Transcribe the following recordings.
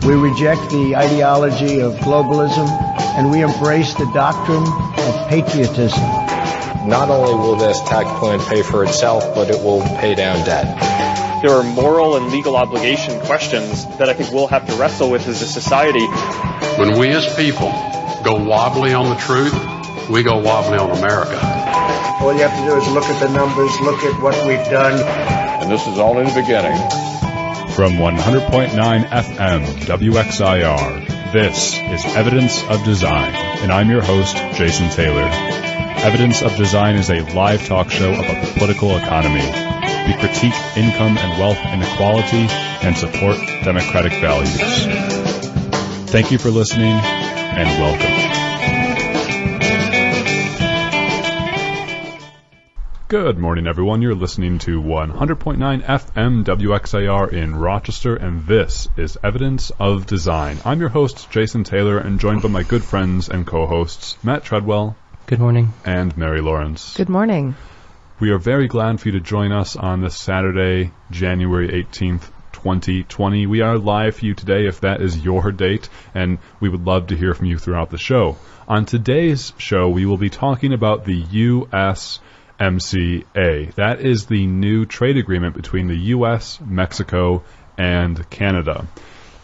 We reject the ideology of globalism, and we embrace the doctrine of patriotism. Not only will this tax plan pay for itself, but it will pay down debt. There are moral and legal obligation questions that I think we'll have to wrestle with as a society. When we as people go wobbly on the truth, we go wobbly on America. All you have to do is look at the numbers, look at what we've done. And this is all in the beginning. From 100.9 FM WXIR, this is Evidence of Design, and I'm your host, Jason Taylor. Evidence of Design is a live talk show about the political economy. We critique income and wealth inequality and support democratic values. Thank you for listening, and welcome. Good morning, everyone. You're listening to 100.9 FM WXIR in Rochester, and this is Evidence of Design. I'm your host, Jason Taylor, and joined by my good friends and co-hosts, Matt Treadwell. Good morning. And Mary Lawrence. Good morning. We are very glad for you to join us on this Saturday, January 18th, 2020. We are live for you today if that is your date, and we would love to hear from you throughout the show. On today's show, we will be talking about the USMCA. That is the new trade agreement between the U.S., Mexico, and Canada.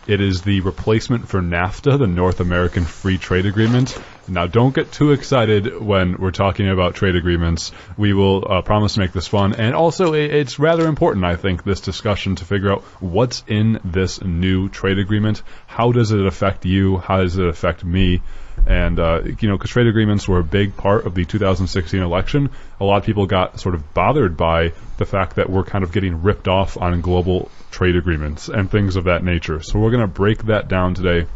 It is the replacement for NAFTA, the North American Free Trade Agreement. Now, don't get too excited when we're talking about trade agreements. We will promise to make this fun. And also, it's rather important, I think, this discussion to figure out what's in this new trade agreement. How does it affect you? How does it affect me? And, because trade agreements were a big part of the 2016 election, a lot of people got sort of bothered by the fact that we're kind of getting ripped off on global trade agreements and things of that nature. So we're going to break that down today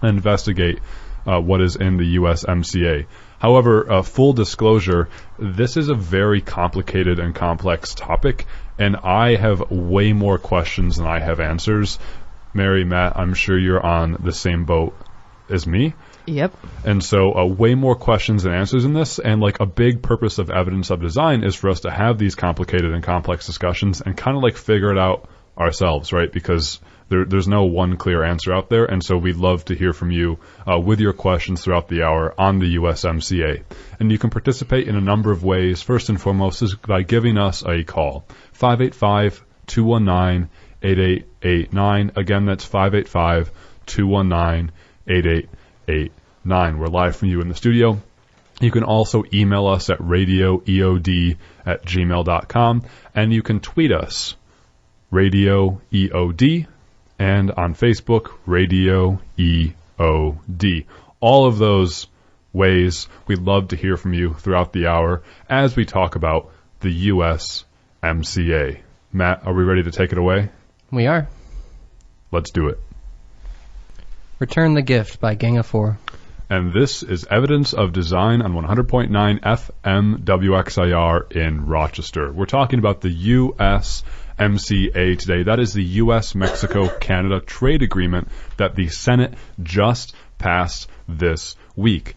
and investigate what is in the USMCA. However, full disclosure, this is a very complicated and complex topic, and I have way more questions than I have answers. Mary, Matt, I'm sure you're on the same boat as me. Yep. And so way more questions than answers in this, and like a big purpose of Evidence of Design is for us to have these complicated and complex discussions and kind of like figure it out ourselves, right? Because there's no one clear answer out there, and so we'd love to hear from you with your questions throughout the hour on the USMCA. And you can participate in a number of ways. First and foremost is by giving us a call, 585-219-8889. Again, that's 585-219-8889. We're live from you in the studio. You can also email us at radioeod@gmail.com, and you can tweet us, radioeod, and on Facebook, Radio EOD. All of those ways, we'd love to hear from you throughout the hour as we talk about the USMCA. Matt, are we ready to take it away? We are. Let's do it. Return the Gift by Gang of Four. And this is Evidence of Design on 100.9 FM WXIR in Rochester. We're talking about the USMCA today. That is the U.S.-Mexico-Canada trade agreement that the Senate just passed this week.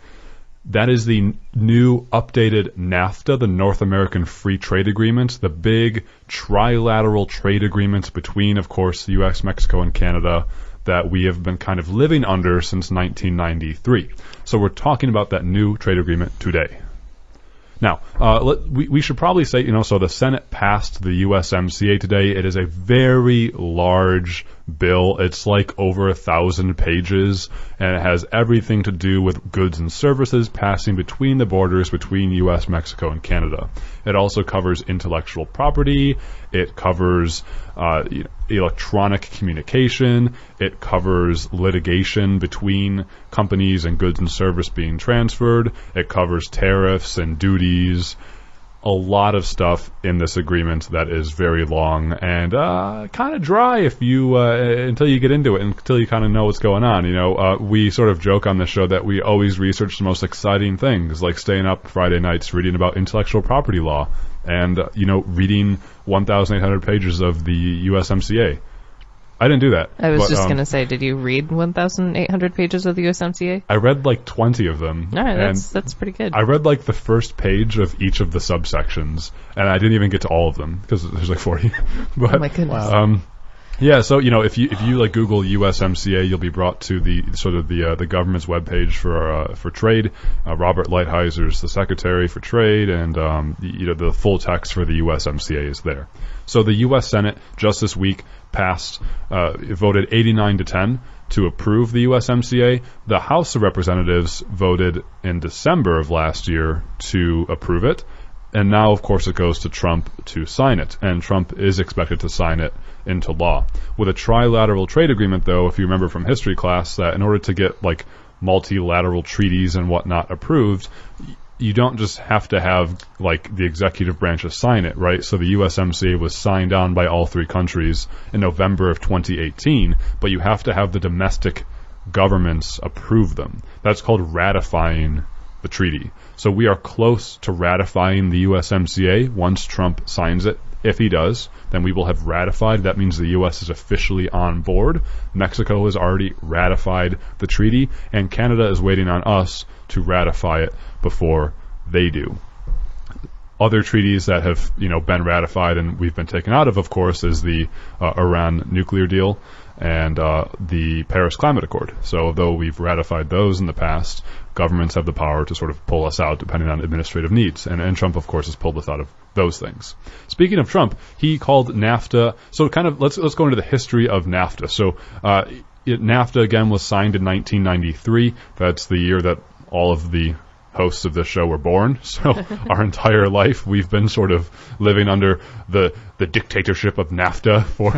That is the new updated NAFTA, the North American Free Trade Agreement, the big trilateral trade agreement between, of course, the U.S., Mexico, and Canada that we have been kind of living under since 1993. So we're talking about that new trade agreement today. Now, we should probably say, so the Senate passed the USMCA today. It is a very large bill. It's like over 1,000 pages, and it has everything to do with goods and services passing between the borders between U.S., Mexico, and Canada. It also covers intellectual property. It covers electronic communication. It covers litigation between companies and goods and service being transferred. It covers tariffs and duties. A lot of stuff in this agreement that is very long and kind of dry if you until you get into it, until you kind of know what's going on. We sort of joke on the show that we always research the most exciting things, like staying up Friday nights reading about intellectual property law and reading 1,800 pages of the USMCA. I didn't do that. I was just going to say, did you read 1,800 pages of the USMCA? I read like 20 of them. All right, that's pretty good. I read like the first page of each of the subsections, and I didn't even get to all of them because there's like 40. But, oh my goodness. Yeah, so if you like Google USMCA, you'll be brought to the government's webpage for trade. Robert Lighthizer the secretary for trade, and the full text for the USMCA is there. So the U.S. Senate just this week voted 89-10 to approve the USMCA. The House of Representatives voted in December of last year to approve it. And now, of course, it goes to Trump to sign it. And Trump is expected to sign it into law. With a trilateral trade agreement, though, if you remember from history class, that in order to get like multilateral treaties and whatnot approved, you don't just have to have like the executive branches sign it, right? So the USMCA was signed on by all three countries in November of 2018, but you have to have the domestic governments approve them. That's called ratifying the treaty. So we are close to ratifying the USMCA once Trump signs it. If he does, then we will have ratified. That means the U.S. is officially on board. Mexico has already ratified the treaty, and Canada is waiting on us to ratify it before they do. Other treaties that have been ratified and we've been taken out of course, is the Iran nuclear deal and the Paris Climate Accord. So though we've ratified those in the past, governments have the power to sort of pull us out depending on administrative needs. And Trump, of course, has pulled us out of those things. Speaking of Trump, he called NAFTA. So kind of let's go into the history of NAFTA. So NAFTA, again, was signed in 1993. That's the year that all of the hosts of this show were born. So our entire life we've been sort of living under the dictatorship of NAFTA for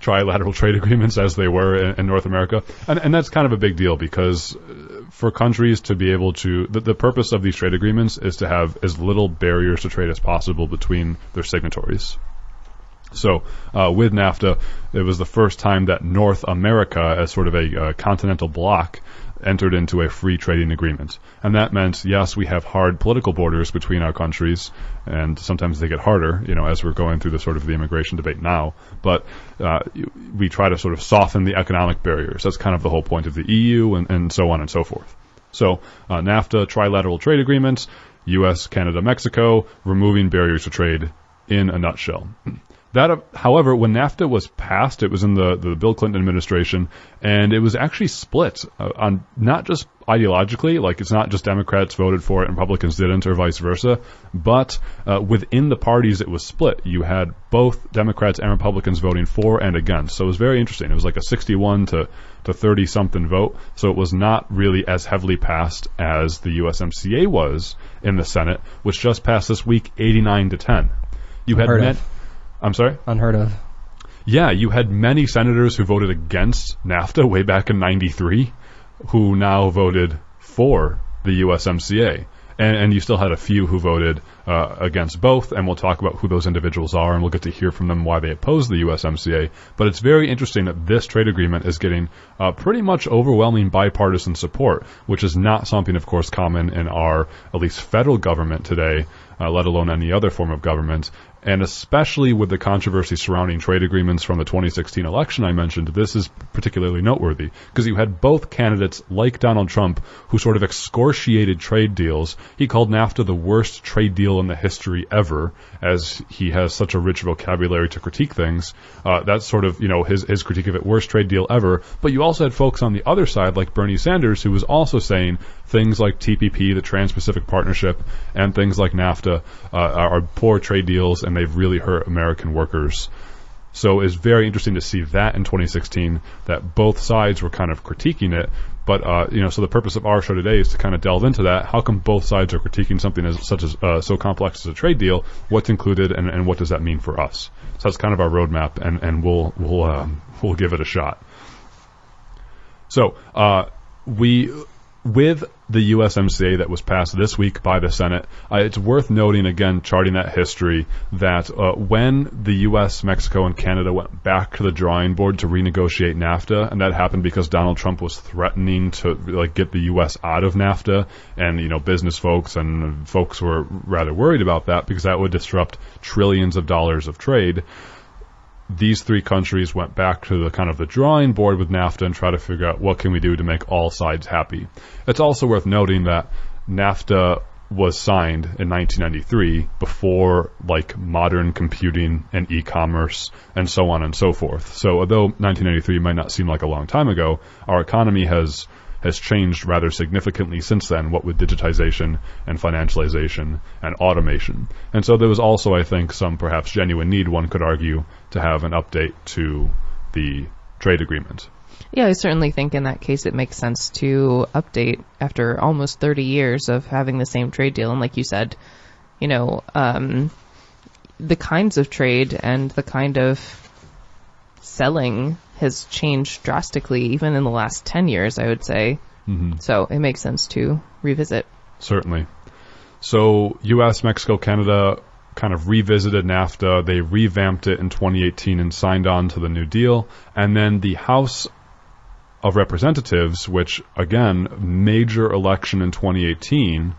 trilateral trade agreements as they were in North America. And that's kind of a big deal because for countries to be able to, the purpose of these trade agreements is to have as little barriers to trade as possible between their signatories. So with NAFTA, it was the first time that North America, as sort of a continental bloc, entered into a free trading agreement. And that meant, yes, we have hard political borders between our countries, and sometimes they get harder, as we're going through the immigration debate now. But we try to sort of soften the economic barriers. That's kind of the whole point of the EU and so on and so forth. So NAFTA, trilateral trade agreements, U.S., Canada, Mexico, removing barriers to trade in a nutshell. However, when NAFTA was passed, it was in the Bill Clinton administration, and it was actually split on not just ideologically, like it's not just Democrats voted for it and Republicans didn't, or vice versa, but within the parties it was split. You had both Democrats and Republicans voting for and against. So it was very interesting. It was like a 61 to 30-something vote, so it was not really as heavily passed as the USMCA was in the Senate, which just passed this week 89-10. You had I'm sorry? Unheard of. Yeah, you had many senators who voted against NAFTA way back in 93 who now voted for the USMCA. And you still had a few who voted against both, and we'll talk about who those individuals are, and we'll get to hear from them why they oppose the USMCA. But it's very interesting that this trade agreement is getting pretty much overwhelming bipartisan support, which is not something, of course, common in our, at least federal government today, let alone any other form of government. And especially with the controversy surrounding trade agreements from the 2016 election I mentioned, this is particularly noteworthy because you had both candidates like Donald Trump who sort of excoriated trade deals. He called NAFTA the worst trade deal in the history ever, as he has such a rich vocabulary to critique things. That's sort of, his critique of it, worst trade deal ever. But you also had folks on the other side like Bernie Sanders, who was also saying things like TPP, the Trans-Pacific Partnership, and things like NAFTA are poor trade deals, and they've really hurt American workers. So it's very interesting to see that in 2016, that both sides were kind of critiquing it. But, so the purpose of our show today is to kind of delve into that. How come both sides are critiquing something so complex as a trade deal? What's included, and what does that mean for us? So that's kind of our roadmap, and we'll give it a shot. So, with the USMCA that was passed this week by the Senate, it's worth noting, again, charting that history, that when the U.S., Mexico, and Canada went back to the drawing board to renegotiate NAFTA, and that happened because Donald Trump was threatening to get the U.S. out of NAFTA, and business folks and folks were rather worried about that because that would disrupt trillions of dollars of trade. These three countries went back to the drawing board with NAFTA and try to figure out what can we do to make all sides happy. It's also worth noting that NAFTA was signed in 1993 before like modern computing and e-commerce and so on and so forth. So although 1993 might not seem like a long time ago, our economy has changed rather significantly since then, what with digitization and financialization and automation. And so there was also, I think, some perhaps genuine need, one could argue, to have an update to the trade agreement. Yeah, I certainly think in that case it makes sense to update after almost 30 years of having the same trade deal. And like you said, you know, the kinds of trade and the kind of selling has changed drastically, even in the last 10 years, I would say. Mm-hmm. So it makes sense to revisit. Certainly. So U.S., Mexico, Canada kind of revisited NAFTA. They revamped it in 2018 and signed on to the New Deal. And then the House of Representatives, which, again, major election in 2018,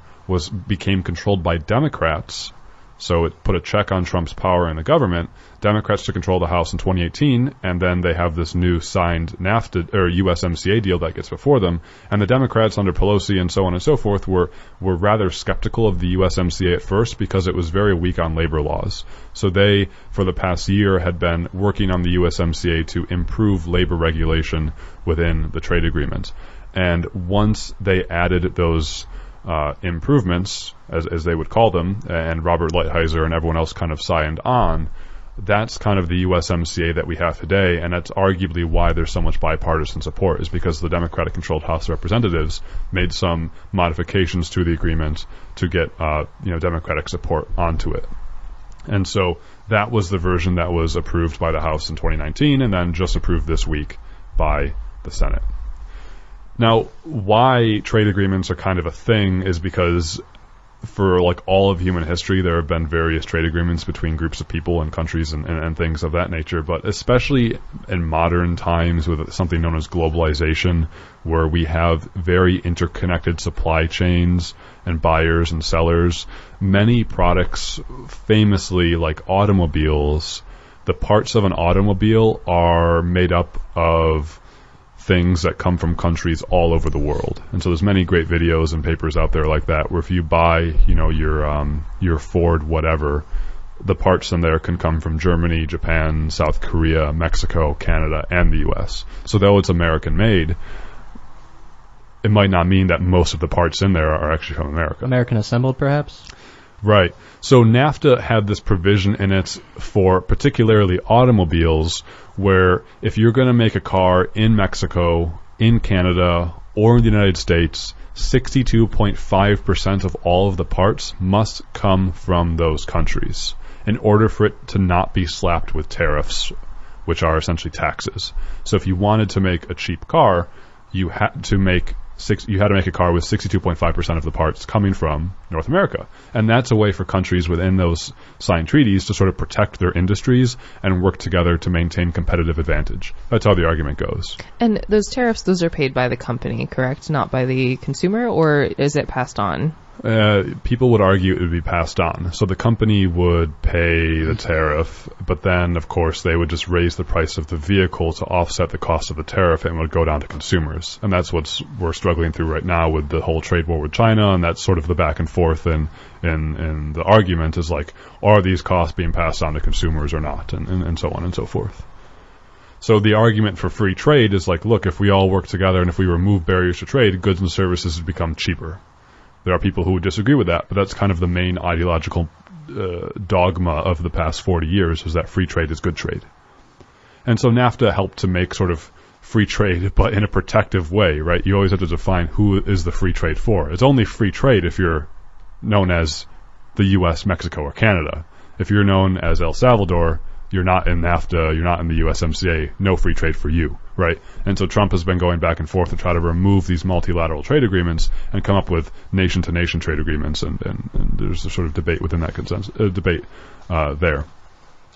became controlled by Democrats. So it put a check on Trump's power in the government. Democrats took control of the House in 2018, and then they have this new signed NAFTA or USMCA deal that gets before them. And the Democrats under Pelosi and so on and so forth were rather skeptical of the USMCA at first because it was very weak on labor laws. So they, for the past year, had been working on the USMCA to improve labor regulation within the trade agreement. And once they added those improvements, as they would call them, and Robert Lighthizer and everyone else kind of signed on, that's kind of the USMCA that we have today, and that's arguably why there's so much bipartisan support, is because the Democratic-controlled House of Representatives made some modifications to the agreement to get Democratic support onto it. And so that was the version that was approved by the House in 2019 and then just approved this week by the Senate. Now, why trade agreements are kind of a thing is because for like all of human history, there have been various trade agreements between groups of people and countries and things of that nature. But especially in modern times with something known as globalization, where we have very interconnected supply chains and buyers and sellers, many products, famously like automobiles, the parts of an automobile are made up of things that come from countries all over the world. And so there's many great videos and papers out there like that where if you buy, your Ford whatever, the parts in there can come from Germany, Japan, South Korea, Mexico, Canada, and the US. So though it's American made, it might not mean that most of the parts in there are actually from America. American assembled, perhaps? Right. So NAFTA had this provision in it for particularly automobiles where if you're going to make a car in Mexico, in Canada, or in the United States, 62.5% of all of the parts must come from those countries in order for it to not be slapped with tariffs, which are essentially taxes. So if you wanted to make a cheap car, you had to make a car with 62.5% of the parts coming from North America. And that's a way for countries within those signed treaties to sort of protect their industries and work together to maintain competitive advantage. That's how the argument goes. And those tariffs, those are paid by the company, correct? Not by the consumer, or is it passed on? People would argue it would be passed on. So the company would pay the tariff, but then, of course, they would just raise the price of the vehicle to offset the cost of the tariff and would go down to consumers. And that's what we're struggling through right now with the whole trade war with China, and that's sort of the back and forth in the argument is like, are these costs being passed on to consumers or not, and so on and so forth. So the argument for free trade is like, look, if we all work together and if we remove barriers to trade, goods and services would become cheaper. There are people who would disagree with that, but that's kind of the main ideological dogma of the past 40 years is that free trade is good trade. And so NAFTA helped to make sort of free trade, but in a protective way, right? You always have to define who is the free trade for. It's only free trade if you're known as the U.S., Mexico, or Canada. If you're known as El Salvador, you're not in NAFTA, you're not in the USMCA, no free trade for you, right? And so Trump has been going back and forth to try to remove these multilateral trade agreements and come up with nation-to-nation trade agreements, and there's a sort of debate within that debate there.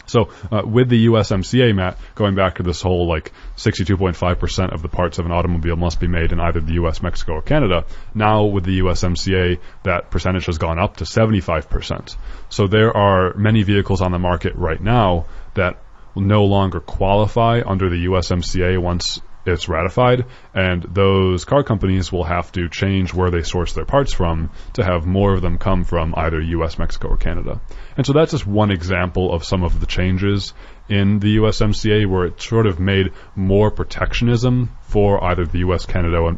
So with the USMCA, Matt, going back to this whole like 62.5% of the parts of an automobile must be made in either the US, Mexico, or Canada. Now with the USMCA, that percentage has gone up to 75%. So there are many vehicles on the market right now that will no longer qualify under the USMCA once it's ratified, and those car companies will have to change where they source their parts from to have more of them come from either U.S., Mexico, or Canada. And so that's just one example of some of the changes in the USMCA, where it sort of made more protectionism for either the U.S., Canada,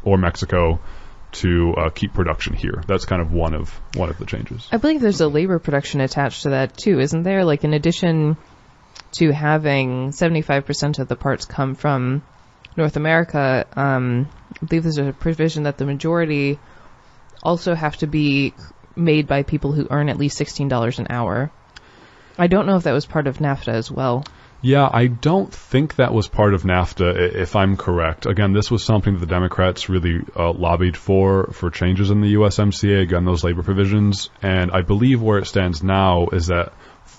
or Mexico to keep production here. That's kind of one of the changes. I believe there's a labor protection attached to that too, isn't there? Like, in addition to having 75% of the parts come from North America, I believe there's a provision that the majority also have to be made by people who earn at least $16 an hour. I don't know if that was part of NAFTA as well. Yeah, I don't think that was part of NAFTA, if I'm correct. Again, this was something that the Democrats really lobbied for changes in the USMCA, again, those labor provisions. And I believe where it stands now is that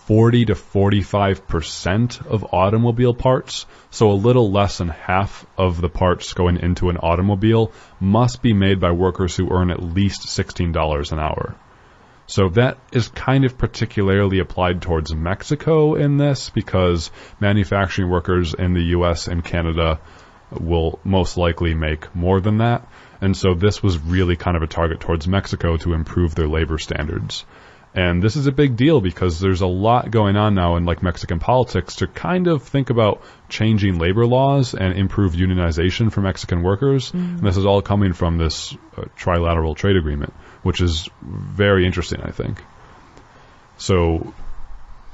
40 to 45% of automobile parts, so a little less than half of the parts going into an automobile, must be made by workers who earn at least $16 an hour. So that is kind of particularly applied towards Mexico in this, because manufacturing workers in the U.S. and Canada will most likely make more than that. And so this was really kind of a target towards Mexico to improve their labor standards. And this is a big deal because there's a lot going on now in like Mexican politics to kind of think about changing labor laws and improve unionization for Mexican workers. And this is all coming from this trilateral trade agreement, which is very interesting, I think. So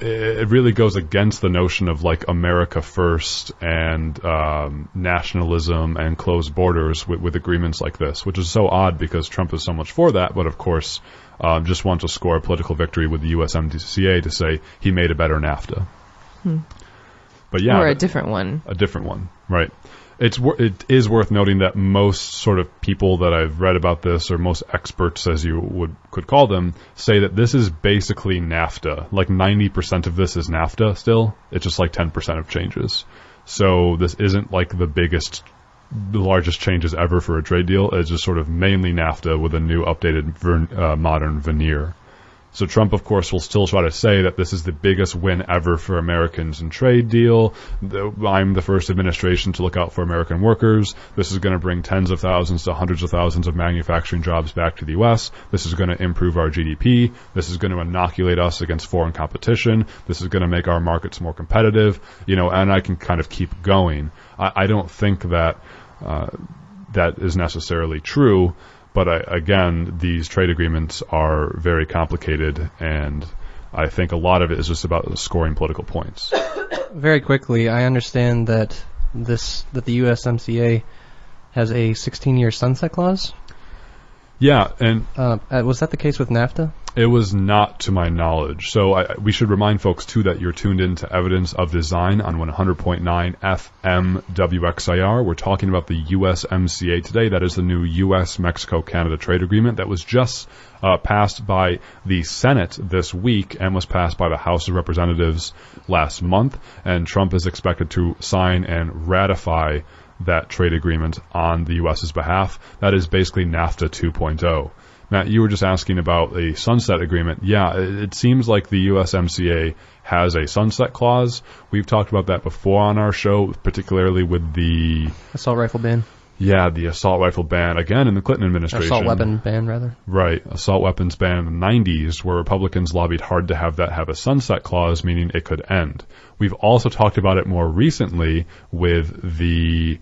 it really goes against the notion of like America first and nationalism and closed borders with agreements like this, which is so odd because Trump is so much for that, but of course just wants to score a political victory with the USMCA to say he made a better NAFTA. But yeah, or a different one. A different one, right. It is worth noting that most sort of people that I've read about this, or most experts, as you could call them, say that this is basically NAFTA. Like 90% of this is NAFTA still. It's just like 10% of changes. So this isn't like the largest changes ever for a trade deal. It's just sort of mainly NAFTA with a new updated modern veneer. So Trump, of course, will still try to say that this is the biggest win ever for Americans in trade deal. I'm the first administration to look out for American workers. This is going to bring tens of thousands to hundreds of thousands of manufacturing jobs back to the U.S. This is going to improve our GDP. This is going to inoculate us against foreign competition. This is going to make our markets more competitive. And I can kind of keep going. I don't think that that is necessarily true. But again, these trade agreements are very complicated, and I think a lot of it is just about scoring political points. Very quickly, I understand that the USMCA has a 16-year sunset clause. Yeah, and was that the case with NAFTA? It was not, to my knowledge. So we should remind folks, too, that you're tuned in to Evidence of Design on 100.9 FM WXIR. We're talking about the USMCA today. That is the new U.S.-Mexico-Canada trade agreement that was just passed by the Senate this week and was passed by the House of Representatives last month. And Trump is expected to sign and ratify that trade agreement on the U.S.'s behalf. That is basically NAFTA 2.0. Matt, you were just asking about a sunset agreement. Yeah, it seems like the USMCA has a sunset clause. We've talked about that before on our show, particularly with the assault rifle ban. Yeah, the assault rifle ban, again, in the Clinton administration. Assault weapon ban, rather. Right, assault weapons ban in the 90s, where Republicans lobbied hard to have that have a sunset clause, meaning it could end. We've also talked about it more recently with the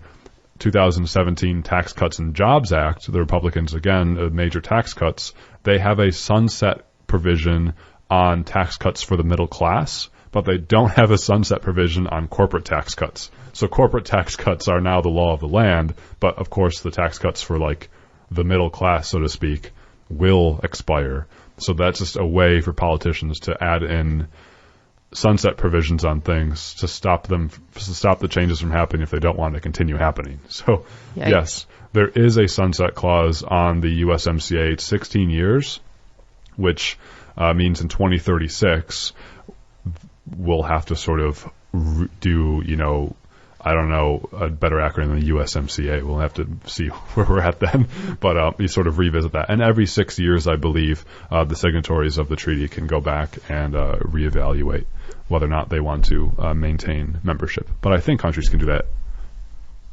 2017 Tax Cuts and Jobs Act. The Republicans, again, major tax cuts. They have a sunset provision on tax cuts for the middle class, but they don't have a sunset provision on corporate tax cuts. So corporate tax cuts are now the law of the land, but of course the tax cuts for like the middle class, so to speak, will expire. So that's just a way for politicians to add in sunset provisions on things to stop the changes from happening if they don't want to continue happening. So Yikes. Yes, there is a sunset clause on the USMCA. It's 16 years, which means in 2036 we'll have to sort of do, I don't know a better acronym than USMCA. We'll have to see where we're at then. But you sort of revisit that. And every 6 years, I believe, the signatories of the treaty can go back and reevaluate whether or not they want to maintain membership. But I think countries can do that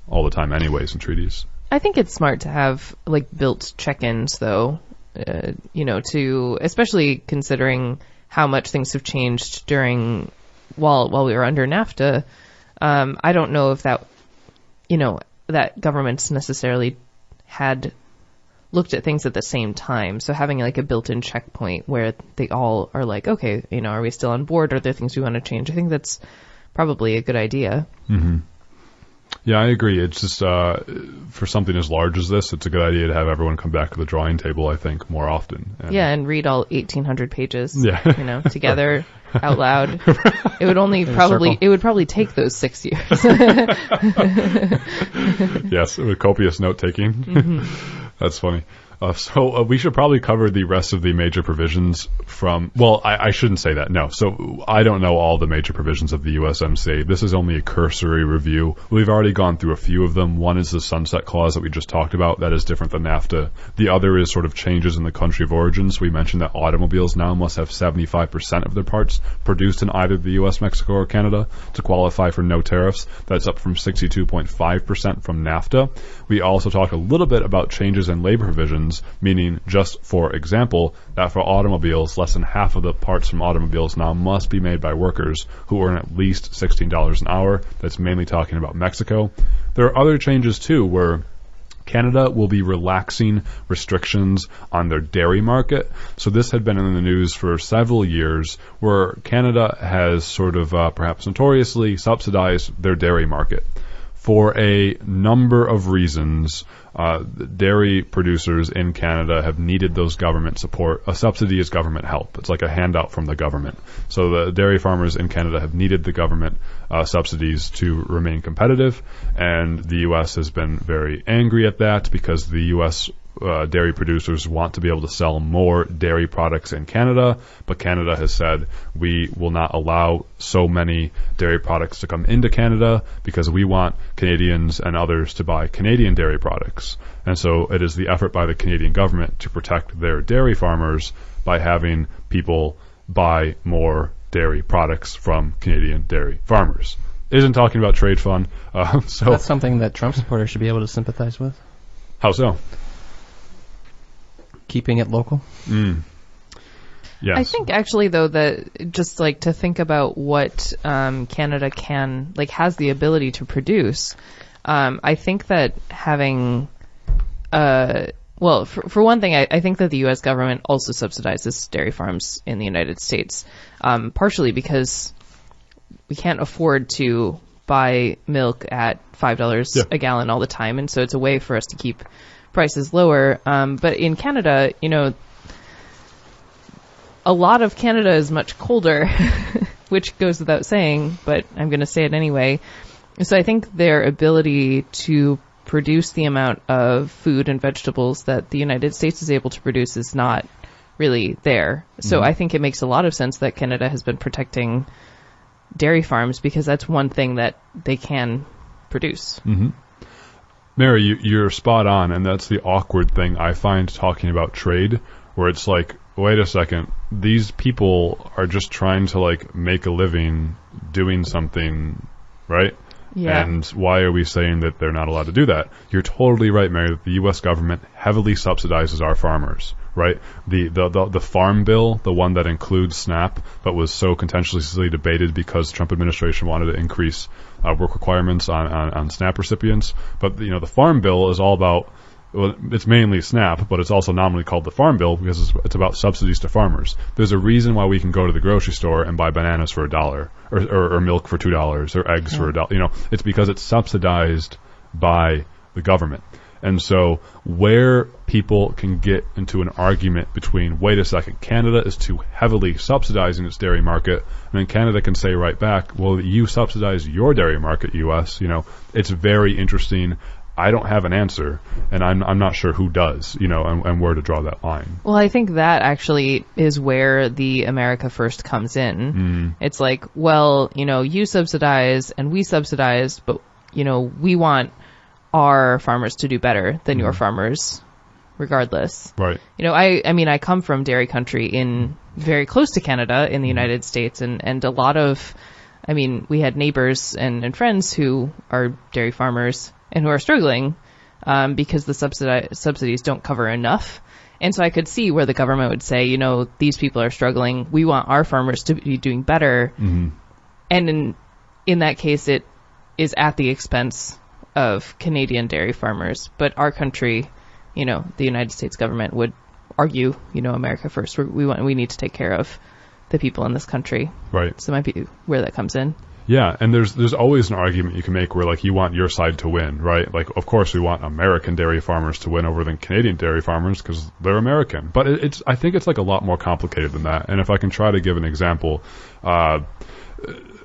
all the time anyways in treaties. I think it's smart to have like built check-ins, though, to especially considering how much things have changed during while we were under NAFTA. I don't know if that governments necessarily had looked at things at the same time. So having like a built-in checkpoint where they all are like, okay, are we still on board? Are there things we want to change? I think that's probably a good idea. Mm-hmm. Yeah, I agree. It's just for something as large as this, it's a good idea to have everyone come back to the drawing table, I think, more often. And read all 1,800 pages, Right. together out loud. It would probably take those 6 years. Yes, with copious note-taking. Mm-hmm. That's funny. So we should probably cover the rest of the major provisions from, well, I shouldn't say that, no. So I don't know all the major provisions of the USMCA. This is only a cursory review. We've already gone through a few of them. One is the sunset clause that we just talked about. That is different than NAFTA. The other is sort of changes in the country of origin. So we mentioned that automobiles now must have 75% of their parts produced in either the US, Mexico, or Canada to qualify for no tariffs. That's up from 62.5% from NAFTA. We also talked a little bit about changes in labor provisions, meaning, just for example, that for automobiles, less than half of the parts from automobiles now must be made by workers who earn at least $16 an hour. That's mainly talking about Mexico. There are other changes, too, where Canada will be relaxing restrictions on their dairy market. So this had been in the news for several years, where Canada has sort of perhaps notoriously subsidized their dairy market. For a number of reasons, dairy producers in Canada have needed those government support. A subsidy is government help. It's like a handout from the government. So the dairy farmers in Canada have needed the government subsidies to remain competitive, and the U.S. has been very angry at that because the U.S. Dairy producers want to be able to sell more dairy products in Canada, but Canada has said we will not allow so many dairy products to come into Canada because we want Canadians and others to buy Canadian dairy products. And so it is the effort by the Canadian government to protect their dairy farmers by having people buy more dairy products from Canadian dairy farmers. Isn't talking about trade fund. So that's something that Trump supporters should be able to sympathize with. How so? Keeping it local. Yes. I think actually, though, that just like to think about what Canada can, like, has the ability to produce, I think that having, well, for one thing, I think that the U.S. government also subsidizes dairy farms in the United States, partially because we can't afford to buy milk at $5 a gallon all the time, and so it's a way for us to keep prices lower. But in Canada, a lot of Canada is much colder, which goes without saying, but I'm going to say it anyway. So I think their ability to produce the amount of food and vegetables that the United States is able to produce is not really there. So I think it makes a lot of sense that Canada has been protecting dairy farms because that's one thing that they can produce. Mm-hmm. Mary, you're spot on, and that's the awkward thing I find talking about trade, where it's like, wait a second, these people are just trying to like make a living doing something, right? Yeah. And why are we saying that they're not allowed to do that? You're totally right, Mary, that the U.S. government heavily subsidizes our farmers, right? The farm bill, the one that includes SNAP, but was so contentiously debated because the Trump administration wanted to increase work requirements on SNAP recipients. But, the farm bill is all about, well, it's mainly SNAP, but it's also nominally called the Farm Bill because it's about subsidies to farmers. There's a reason why we can go to the grocery store and buy bananas for $1 or milk for $2 or eggs for $1. It's because it's subsidized by the government. And so where people can get into an argument between, wait a second, Canada is too heavily subsidizing its dairy market, and then Canada can say right back, well, you subsidize your dairy market, U.S. It's very interesting. I don't have an answer, and I'm not sure who does, and where to draw that line. Well, I think that actually is where the America First comes in. It's like, well, you subsidize and we subsidize, but we want our farmers to do better than your farmers, regardless. Right. I come from dairy country in very close to Canada in the United States, and a lot of, we had neighbors and friends who are dairy farmers and who are struggling because the subsidies don't cover enough. And so I could see where the government would say, these people are struggling. We want our farmers to be doing better. Mm-hmm. And in that case, it is at the expense of Canadian dairy farmers. But our country, the United States government would argue, America first. We need to take care of the people in this country. Right. So it might be where that comes in. Yeah, and there's always an argument you can make where, like, you want your side to win, right? Like, of course we want American dairy farmers to win over than Canadian dairy farmers because they're American. But I think it's like a lot more complicated than that. And if I can try to give an example,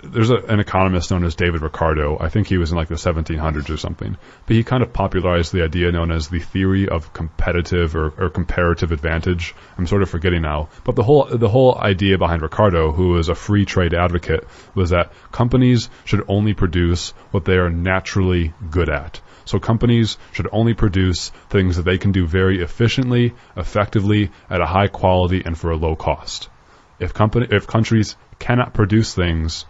there's an economist known as David Ricardo. I think he was in like the 1700s or something. But he kind of popularized the idea known as the theory of competitive or comparative advantage. I'm sort of forgetting now. But the whole idea behind Ricardo, who was a free trade advocate, was that companies should only produce what they are naturally good at. So companies should only produce things that they can do very efficiently, effectively, at a high quality, and for a low cost. If countries cannot produce things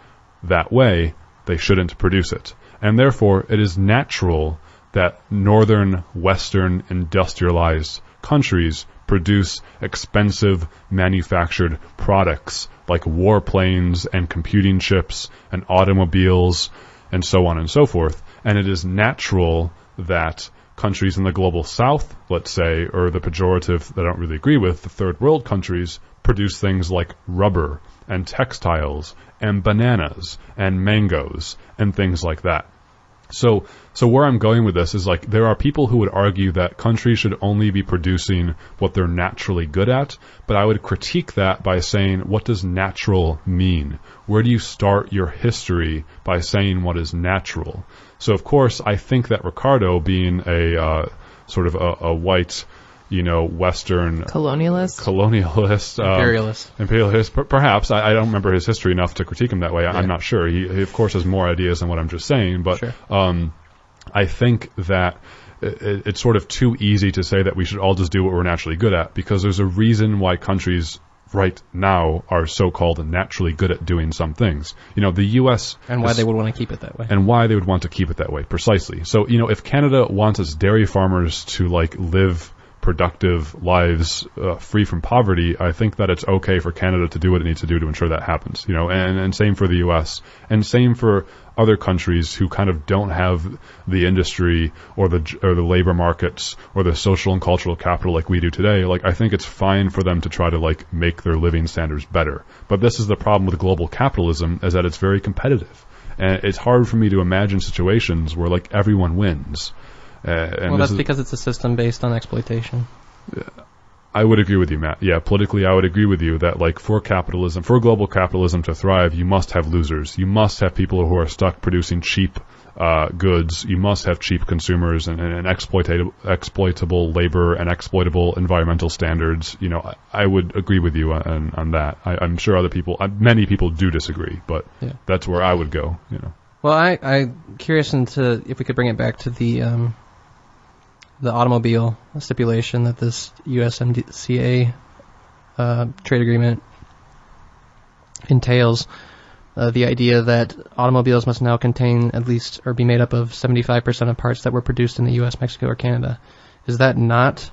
that way, they shouldn't produce it. And therefore, it is natural that northern, western, industrialized countries produce expensive manufactured products like warplanes and computing chips and automobiles and so on and so forth. And it is natural that countries in the global south, let's say, or the pejorative that I don't really agree with, the third world countries, produce things like rubber and textiles and bananas and mangoes and things like that. So where I'm going with this is, like, there are people who would argue that countries should only be producing what they're naturally good at, but I would critique that by saying, what does natural mean? Where do you start your history by saying what is natural? So of course, I think that Ricardo, being a sort of a white, Western colonialist, imperialist, perhaps. I don't remember his history enough to critique him that way. Yeah. I'm not sure. He of course has more ideas than what I'm just saying, but sure. I think that it's sort of too easy to say that we should all just do what we're naturally good at, because there's a reason why countries right now are so-called naturally good at doing some things. The U.S. And why they would want to keep it that way. And why they would want to keep it that way, precisely. So, if Canada wants its dairy farmers to, like, live productive lives free from poverty, I think that it's okay for Canada to do what it needs to do to ensure that happens. And same for the U.S. and same for other countries who kind of don't have the industry or the labor markets or the social and cultural capital like we do today. Like, I think it's fine for them to try to, like, make their living standards better. But this is the problem with global capitalism, is that it's very competitive, and it's hard for me to imagine situations where, like, everyone wins. Well, that's because it's a system based on exploitation. I would agree with you, Matt. Yeah, politically, I would agree with you that, like, for global capitalism to thrive, you must have losers. You must have people who are stuck producing cheap goods. You must have cheap consumers and exploitable labor and exploitable environmental standards. I would agree with you on that. I'm sure many people do disagree, but yeah, that's where I would go. Well, I'm curious if we could bring it back to the automobile stipulation that this USMCA trade agreement entails. The idea that automobiles must now contain at least, or be made up of 75% of parts that were produced in the U.S., Mexico, or Canada. Is that not,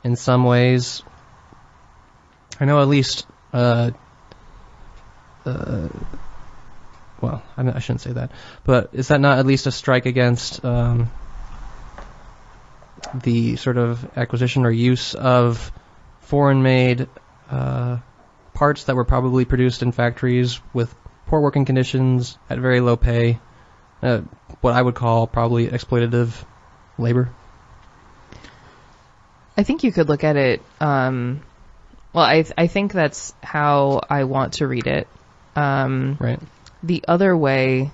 in some ways, I know at least, well, I shouldn't say that, but is that not at least a strike against the sort of acquisition or use of foreign-made parts that were probably produced in factories with poor working conditions at very low pay, what I would call probably exploitative labor? I think you could look at it, well, I think that's how I want to read it. Right. The other way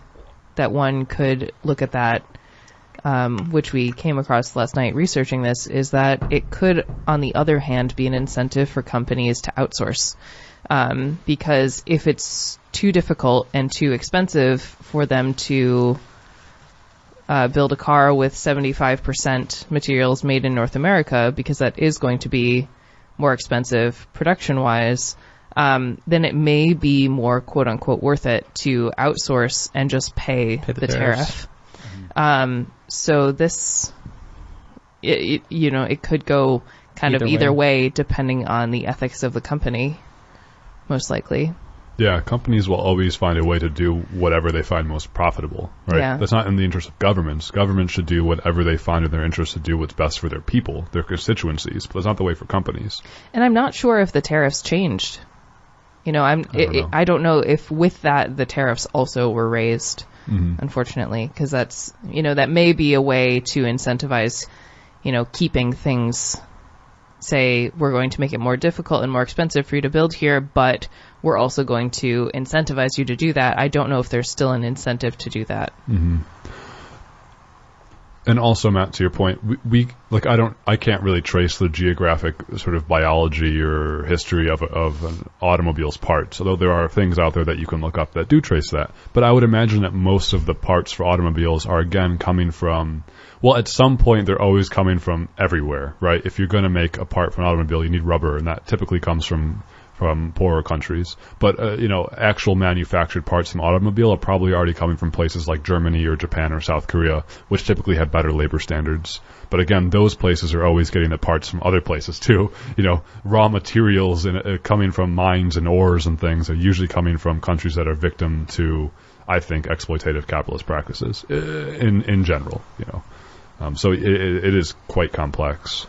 that one could look at that, which we came across last night researching this, is that it could, on the other hand, be an incentive for companies to outsource. Because if it's too difficult and too expensive for them to build a car with 75% materials made in North America, because that is going to be more expensive production-wise, then it may be more quote-unquote worth it to outsource and just pay the tariff. So this, it could go kind of either way depending on the ethics of the company, most likely. Yeah, companies will always find a way to do whatever they find most profitable, right? Yeah. That's not in the interest of governments. Governments should do whatever they find in their interest to do what's best for their people, their constituencies, but that's not the way for companies. And I'm not sure if the tariffs changed. I don't know if with that the tariffs also were raised, unfortunately, because that's, that may be a way to incentivize, keeping things, say, we're going to make it more difficult and more expensive for you to build here, but we're also going to incentivize you to do that. I don't know if there's still an incentive to do that. Mm-hmm. And also, Matt, to your point, I can't really trace the geographic sort of biology or history of an automobile's parts, although there are things out there that you can look up that do trace that. But I would imagine that most of the parts for automobiles are, again, coming from, well, at some point they're always coming from everywhere, right? If you're going to make a part for an automobile, you need rubber, and that typically comes from poorer countries. But, actual manufactured parts from automobile are probably already coming from places like Germany or Japan or South Korea, which typically have better labor standards. But again, those places are always getting the parts from other places too. Raw materials coming from mines and ores and things are usually coming from countries that are victim to, I think, exploitative capitalist practices in general, So it is quite complex.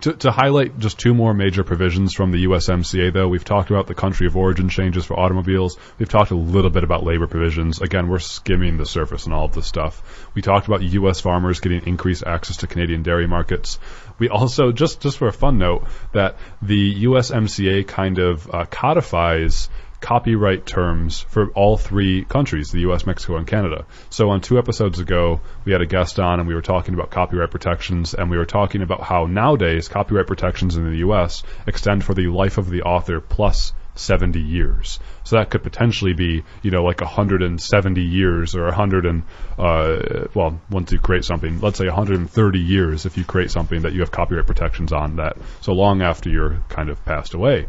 To highlight just two more major provisions from the USMCA, though, we've talked about the country of origin changes for automobiles. We've talked a little bit about labor provisions. Again, we're skimming the surface on all of this stuff. We talked about U.S. farmers getting increased access to Canadian dairy markets. We also, just for a fun note, that the USMCA kind of codifies copyright terms for all three countries, the U.S., Mexico, and Canada. So on 2 episodes ago, we had a guest on and we were talking about copyright protections, and we were talking about how nowadays copyright protections in the U.S. extend for the life of the author plus 70 years. So that could potentially be, like 170 years or once you create something, let's say 130 years if you create something that you have copyright protections on that so long after you're kind of passed away.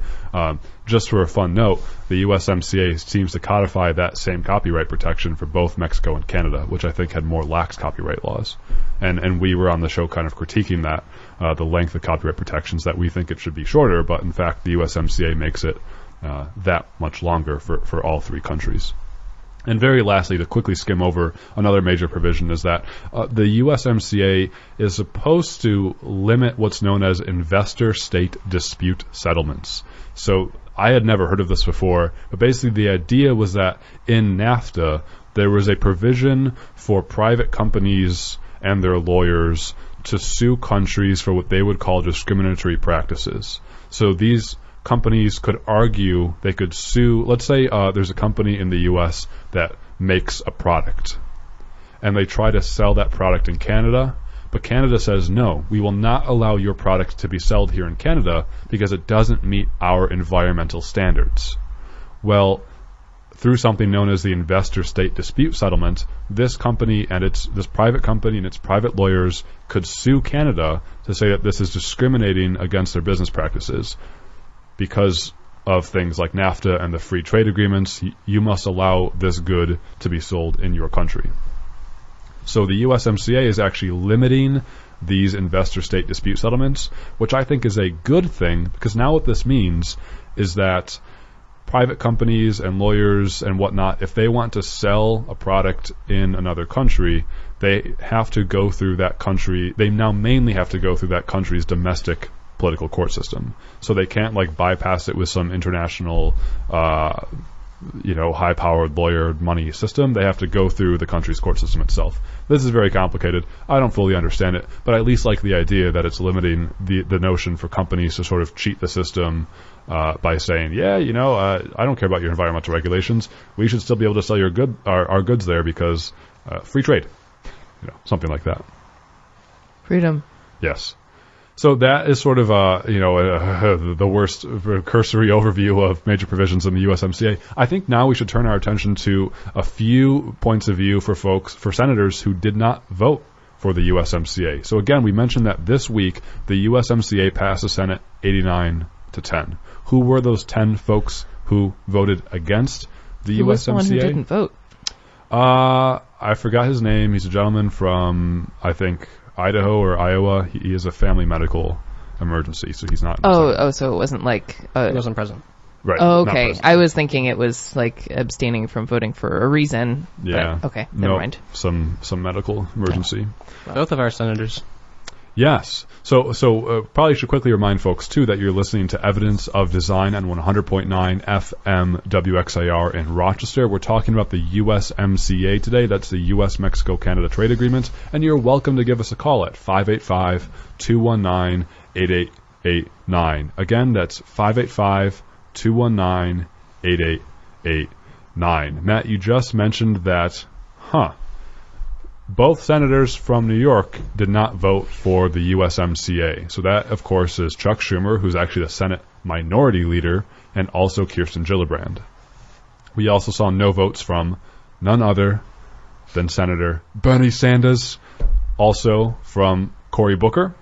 Just for a fun note, the USMCA seems to codify that same copyright protection for both Mexico and Canada, which I think had more lax copyright laws. And we were on the show kind of critiquing that, the length of copyright protections, that we think it should be shorter, but in fact the USMCA makes it that much longer for all three countries. And very lastly, to quickly skim over, another major provision is that the USMCA is supposed to limit what's known as investor-state dispute settlements. So I had never heard of this before, but basically the idea was that in NAFTA, there was a provision for private companies and their lawyers to sue countries for what they would call discriminatory practices. So these companies could argue, they could sue, let's say there's a company in the U.S. that makes a product, and they try to sell that product in Canada, but Canada says, no, we will not allow your product to be sold here in Canada because it doesn't meet our environmental standards. Well, through something known as the investor-state dispute settlement, this company and this private company and its private lawyers could sue Canada to say that this is discriminating against their business practices. Because of things like NAFTA and the free trade agreements, you must allow this good to be sold in your country. So the USMCA is actually limiting these investor-state dispute settlements, which I think is a good thing, because now what this means is that private companies and lawyers and whatnot, if they want to sell a product in another country, they have to go through that country. They now mainly have to go through that country's domestic political court system. So they can't bypass it with some international high-powered lawyer money system. They have to go through the country's court system itself. This is very complicated. I don't fully understand it, but I at least like the idea that it's limiting the notion for companies to sort of cheat the system by saying, I don't care about your environmental regulations. We should still be able to sell our goods there because free trade, something like that. Freedom. Yes. So that is sort of the worst cursory overview of major provisions in the USMCA. I think now we should turn our attention to a few points of view for senators who did not vote for the USMCA. So again, we mentioned that this week the USMCA passed the Senate 89-10. Who were those 10 folks who voted against the USMCA? Who was the one who didn't vote? I forgot his name. He's a gentleman from, I think, Idaho or Iowa. He has a family medical emergency, so he's not. So it wasn't like He wasn't present. Right. Oh, not okay. present. I was thinking it was like abstaining from voting for a reason. Yeah. But, okay. Never mind. Some medical emergency. Both of our senators. Yes. So probably should quickly remind folks, too, that you're listening to Evidence of Design on 100.9 FM WXIR in Rochester. We're talking about the USMCA today. That's the U.S.-Mexico-Canada Trade Agreement. And you're welcome to give us a call at 585-219-8889. Again, that's 585-219-8889. Matt, you just mentioned that, both senators from New York did not vote for the USMCA. So that, of course, is Chuck Schumer, who's actually the Senate Minority Leader, and also Kirsten Gillibrand. We also saw no votes from none other than Senator Bernie Sanders, also from Cory Booker,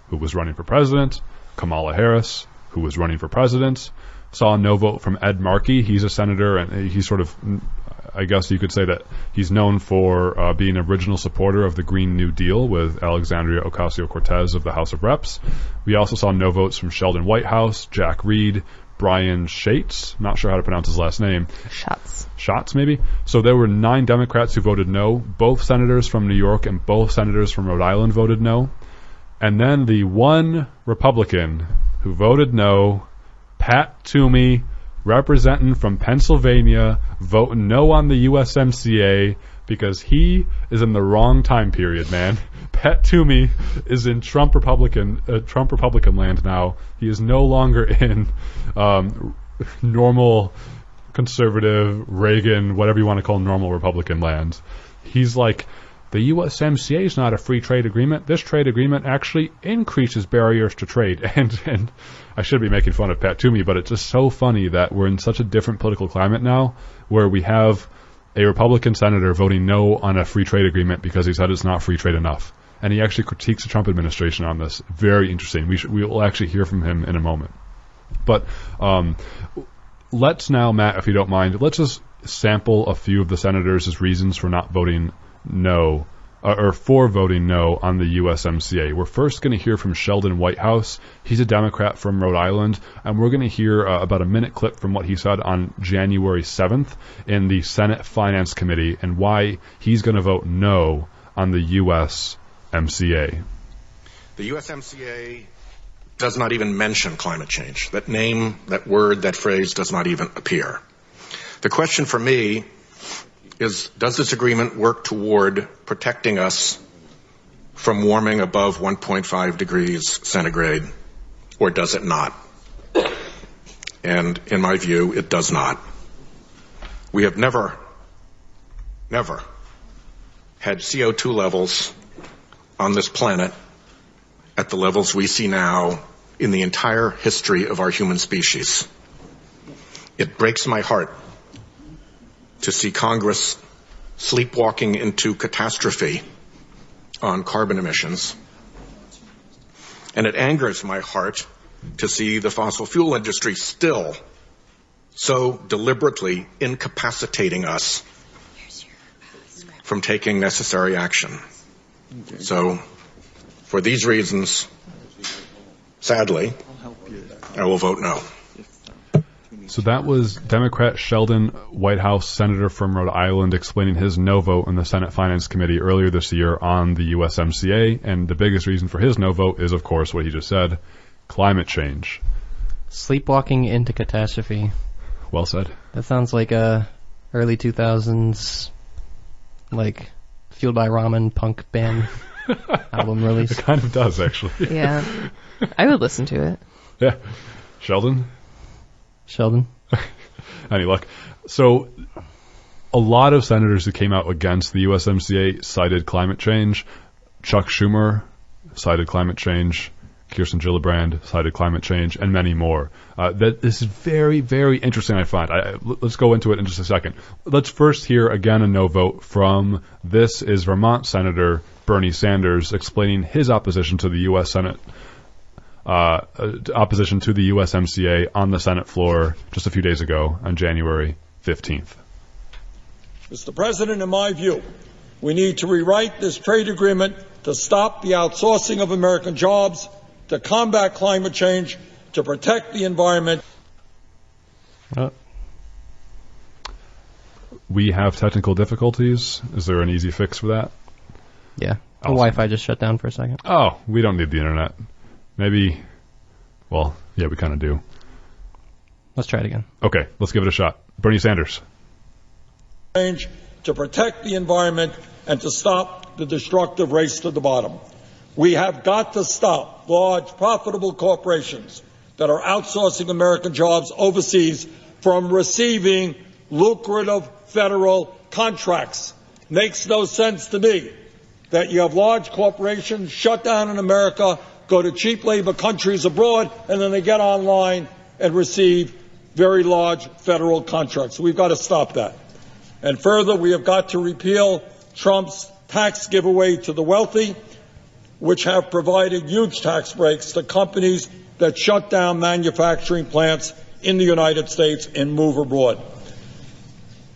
who was running for president, Kamala Harris, who was running for president. Saw no vote from Ed Markey. He's a senator, and he's sort of, I guess you could say that he's known for being an original supporter of the Green New Deal with Alexandria Ocasio-Cortez of the House of Reps. We also saw no votes from Sheldon Whitehouse, Jack Reed, Brian Schatz, not sure how to pronounce his last name. Schatz, maybe? So there were 9 Democrats who voted no. Both senators from New York and both senators from Rhode Island voted no. And then the one Republican who voted no, Pat Toomey, representing from Pennsylvania, voting no on the USMCA because he is in the wrong time period, man. Pat Toomey is in Trump Republican land now. He is no longer in normal conservative Reagan, whatever you want to call normal Republican land. He's like, the USMCA is not a free trade agreement. This trade agreement actually increases barriers to trade. And I should be making fun of Pat Toomey, but it's just so funny that we're in such a different political climate now where we have a Republican senator voting no on a free trade agreement because he said it's not free trade enough. And he actually critiques the Trump administration on this. Very interesting. We will actually hear from him in a moment. But let's now, Matt, if you don't mind, let's just sample a few of the senators' reasons for not voting no, or for voting no on the USMCA. We're first going to hear from Sheldon Whitehouse. He's a Democrat from Rhode Island, and we're going to hear about a minute clip from what he said on January 7th in the Senate Finance Committee and why he's going to vote no on the USMCA. The USMCA does not even mention climate change. That name, that word, that phrase does not even appear. The question for me is, does this agreement work toward protecting us from warming above 1.5 degrees centigrade, or does it not? And in my view, it does not. We have never had CO2 levels on this planet at the levels we see now in the entire history of our human species. It breaks my heart to see Congress sleepwalking into catastrophe on carbon emissions. And it angers my heart to see the fossil fuel industry still so deliberately incapacitating us from taking necessary action. So, for these reasons, sadly, I will vote no. So that was Democrat Sheldon Whitehouse, senator from Rhode Island, explaining his no vote in the Senate Finance Committee earlier this year on the USMCA. And the biggest reason for his no vote is, of course, what he just said, climate change. Sleepwalking into catastrophe. Well said. That sounds like a early 2000s, like, Fueled by Ramen punk band album release. It kind of does, actually. Yeah. I would listen to it. Yeah. Sheldon? Any luck? So a lot of senators who came out against the USMCA cited climate change. Chuck Schumer cited climate change. Kirsten Gillibrand cited climate change, and many more. This is very, very interesting, I find. Let's go into it in just a second. Let's first hear again a no vote from, this is Vermont Senator Bernie Sanders explaining his opposition to the U.S. Senate, opposition to the USMCA on the Senate floor just a few days ago on January 15th. Mr. President, in my view, we need to rewrite this trade agreement to stop the outsourcing of American jobs, to combat climate change, to protect the environment. We have technical difficulties. Is there an easy fix for that? Yeah. The Wi-Fi just shut down for a second. Oh, we don't need the internet. Maybe, well, yeah, we kind of do. Let's try it again. Okay, let's give it a shot. Bernie Sanders. Change, to protect the environment, and to stop the destructive race to the bottom. We have got to stop large, profitable corporations that are outsourcing American jobs overseas from receiving lucrative federal contracts. Makes no sense to me that you have large corporations shut down in America, go to cheap labor countries abroad, and then they get online and receive very large federal contracts. We've got to stop that. And further, we have got to repeal Trump's tax giveaway to the wealthy, which have provided huge tax breaks to companies that shut down manufacturing plants in the United States and move abroad.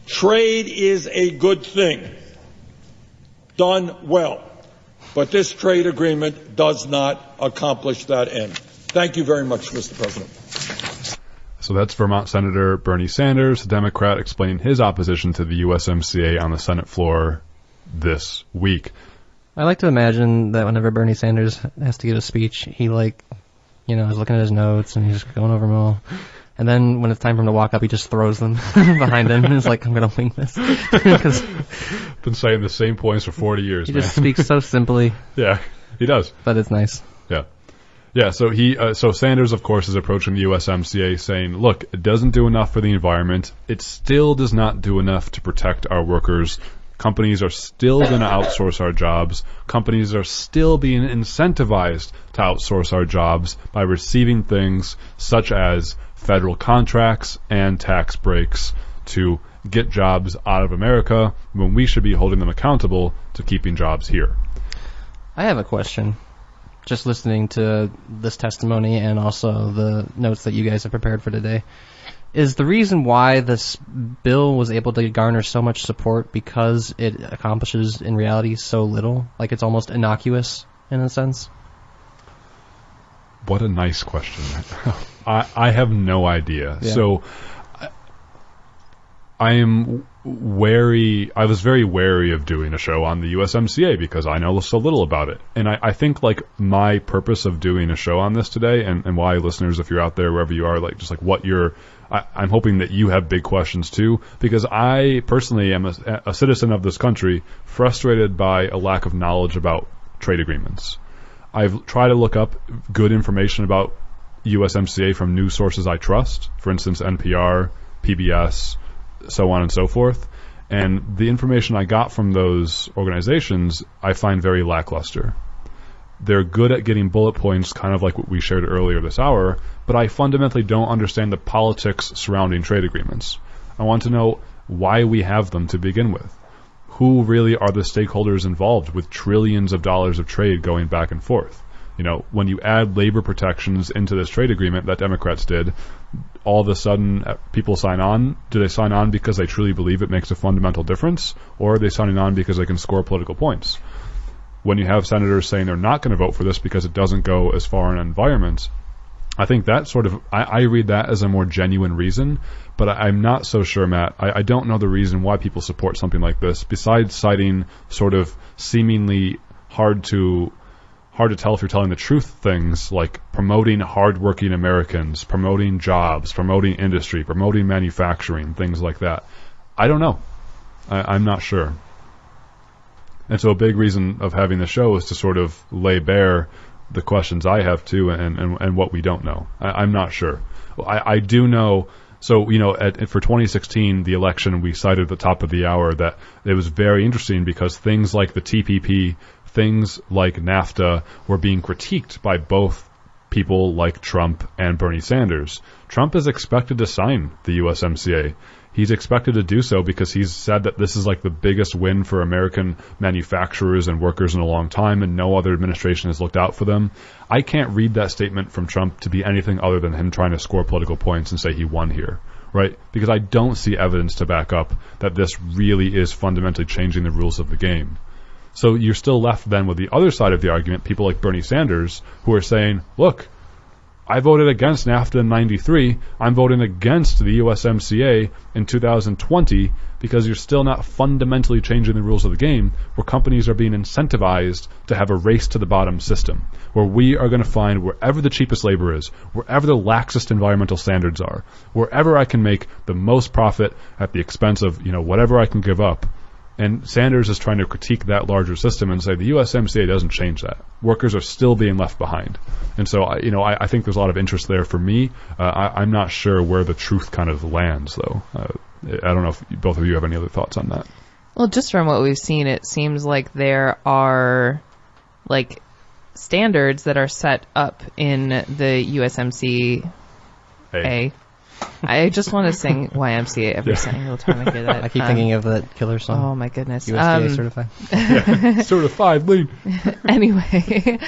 Trade is a good thing, done well, but this trade agreement does not accomplish that end. Thank you very much, Mr. President. So that's Vermont Senator Bernie Sanders, a Democrat, explaining his opposition to the USMCA on the Senate floor this week. I like to imagine that whenever Bernie Sanders has to give a speech, he is looking at his notes and he's just going over them all. And then when it's time for him to walk up, he just throws them behind him and is like, I'm going to wing this. Been saying the same points for 40 years, He man. just speaks so simply. Yeah, he does. But it's nice. Yeah. Yeah, so Sanders, of course, is approaching the USMCA saying, look, it doesn't do enough for the environment. It still does not do enough to protect our workers. Companies are still going to outsource our jobs. Companies are still being incentivized to outsource our jobs by receiving things such as federal contracts and tax breaks to get jobs out of America when we should be holding them accountable to keeping jobs here. I have a question. Just listening to this testimony and also the notes that you guys have prepared for today. Is the reason why this bill was able to garner so much support because it accomplishes in reality so little? Like it's almost innocuous in a sense? What a nice question. I have no idea. Yeah. So I am wary. I was very wary of doing a show on the USMCA because I know so little about it. And I think like my purpose of doing a show on this today and why listeners, if you're out there, wherever you are, like just like what you're, I'm hoping that you have big questions too, because I personally am a citizen of this country frustrated by a lack of knowledge about trade agreements. I've tried to look up good information about USMCA from news sources I trust, for instance, NPR, PBS, so on and so forth. And the information I got from those organizations, I find very lackluster. They're good at getting bullet points, kind of like what we shared earlier this hour, but I fundamentally don't understand the politics surrounding trade agreements. I want to know why we have them to begin with. Who really are the stakeholders involved with trillions of dollars of trade going back and forth? You know, when you add labor protections into this trade agreement that Democrats did, all of a sudden people sign on. Do they sign on because they truly believe it makes a fundamental difference, or are they signing on because they can score political points? When you have senators saying they're not going to vote for this because it doesn't go as far in environment, I think that sort of, I read that as a more genuine reason, but I'm not so sure, Matt. I don't know the reason why people support something like this, besides citing sort of seemingly hard to tell if you're telling the truth things like promoting hardworking Americans, promoting jobs, promoting industry, promoting manufacturing, things like that. I don't know. I'm not sure. And so a big reason of having the show is to sort of lay bare the questions I have too and what we don't know. I'm not sure. I do know. So, you know, for 2016, the election, we cited at the top of the hour that it was very interesting because things like the TPP, things like NAFTA were being critiqued by both people like Trump and Bernie Sanders. Trump is expected to sign the USMCA. He's expected to do so because he's said that this is like the biggest win for American manufacturers and workers in a long time, and no other administration has looked out for them. I can't read that statement from Trump to be anything other than him trying to score political points and say he won here, right? Because I don't see evidence to back up that this really is fundamentally changing the rules of the game. So you're still left then with the other side of the argument, people like Bernie Sanders, who are saying, look, I voted against NAFTA in 93. I'm voting against the USMCA in 2020 because you're still not fundamentally changing the rules of the game, where companies are being incentivized to have a race to the bottom system, where we are going to find wherever the cheapest labor is, wherever the laxest environmental standards are, wherever I can make the most profit at the expense of, whatever I can give up. And Sanders is trying to critique that larger system and say the USMCA doesn't change that. Workers are still being left behind. And so, I think there's a lot of interest there for me. I'm not sure where the truth kind of lands, though. I don't know if both of you have any other thoughts on that. Well, just from what we've seen, it seems like there are, standards that are set up in the USMCA. I just want to sing YMCA every single time I hear that. I keep thinking of that Killer song. Oh my goodness. USDA certified. Certified lean. Anyway,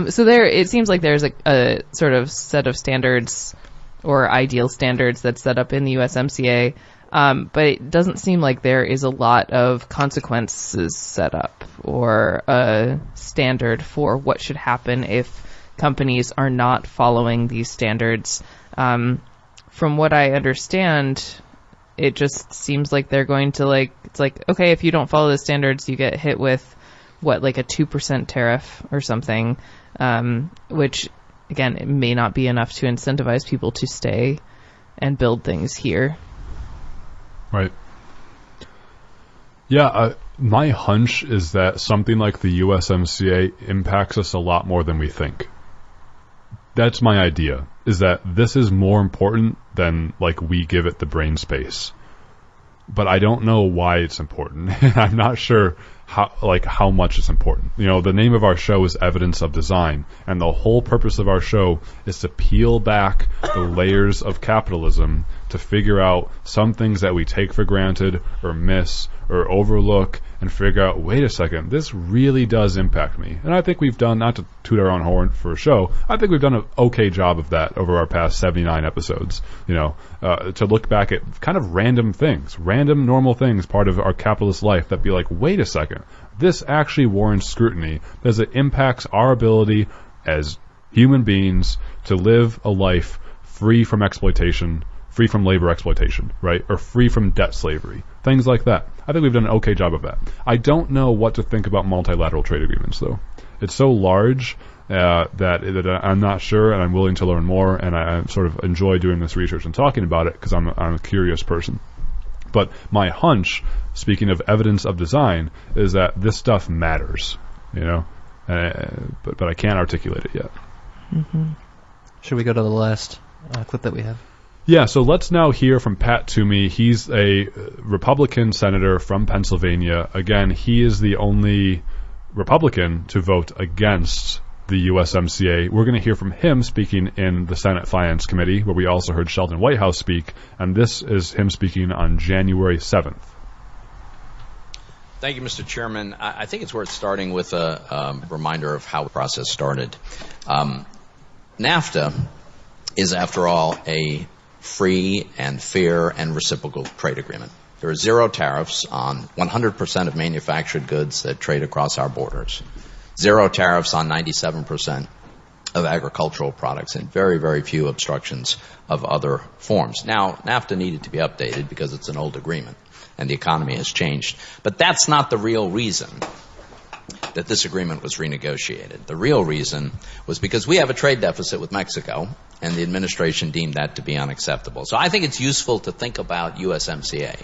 so it seems like there's a sort of set of standards or ideal standards that's set up in the USMCA, but it doesn't seem like there is a lot of consequences set up or a standard for what should happen if companies are not following these standards. From what I understand, it just seems like they're going to it's okay, if you don't follow the standards, you get hit with a 2% tariff or something, which again, it may not be enough to incentivize people to stay and build things here. Right. Yeah, my hunch is that something like the USMCA impacts us a lot more than we think. That's my idea, is that this is more important than we give it the brain space. But I don't know why it's important. I'm not sure how much it's important. The name of our show is Evidence of Design, and the whole purpose of our show is to peel back the layers of capitalism to figure out some things that we take for granted or miss or overlook and figure out, wait a second, this really does impact me. And I think we've done, not to toot our own horn for a show, I think we've done an okay job of that over our past 79 episodes, to look back at kind of random things, random normal things, part of our capitalist life that be like, wait a second, this actually warrants scrutiny as it impacts our ability as human beings to live a life free from exploitation, free from labor exploitation, right? Or free from debt slavery. Things like that. I think we've done an okay job of that. I don't know what to think about multilateral trade agreements, though. It's so large that I'm not sure, and I'm willing to learn more, and I sort of enjoy doing this research and talking about it because I'm a curious person. But my hunch, speaking of evidence of design, is that this stuff matters, but I can't articulate it yet. Mm-hmm. Should we go to the last clip that we have? Yeah, so let's now hear from Pat Toomey. He's a Republican senator from Pennsylvania. Again, he is the only Republican to vote against the USMCA. We're going to hear from him speaking in the Senate Finance Committee, where we also heard Sheldon Whitehouse speak, and this is him speaking on January 7th. Thank you, Mr. Chairman. I think it's worth starting with a reminder of how the process started. NAFTA is, after all, a free and fair and reciprocal trade agreement. There are zero tariffs on 100% of manufactured goods that trade across our borders. Zero tariffs on 97% of agricultural products, and very, very few obstructions of other forms. Now, NAFTA needed to be updated because it's an old agreement and the economy has changed. But that's not the real reason that this agreement was renegotiated. The real reason was because we have a trade deficit with Mexico, and the administration deemed that to be unacceptable. So I think it's useful to think about USMCA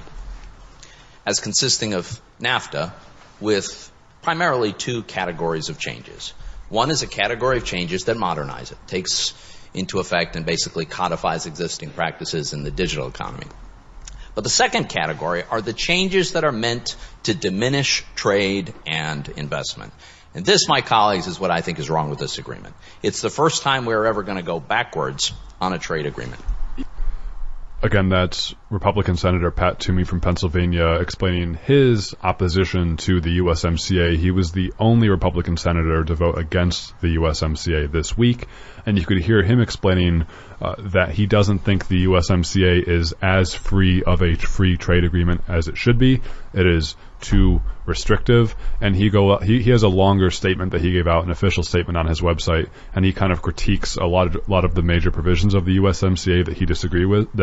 as consisting of NAFTA with primarily two categories of changes. One is a category of changes that modernize it, takes into effect and basically codifies existing practices in the digital economy. But the second category are the changes that are meant to diminish trade and investment. And this, my colleagues, is what I think is wrong with this agreement. It's the first time we're ever going to go backwards on a trade agreement. Again, that's Republican Senator Pat Toomey from Pennsylvania explaining his opposition to the USMCA. He was the only Republican senator to vote against the USMCA this week, and you could hear him explaining that he doesn't think the USMCA is as free of a free trade agreement as it should be. It is too restrictive, and he has a longer statement that he gave out, an official statement on his website, and he kind of critiques a lot of the major provisions of the USMCA that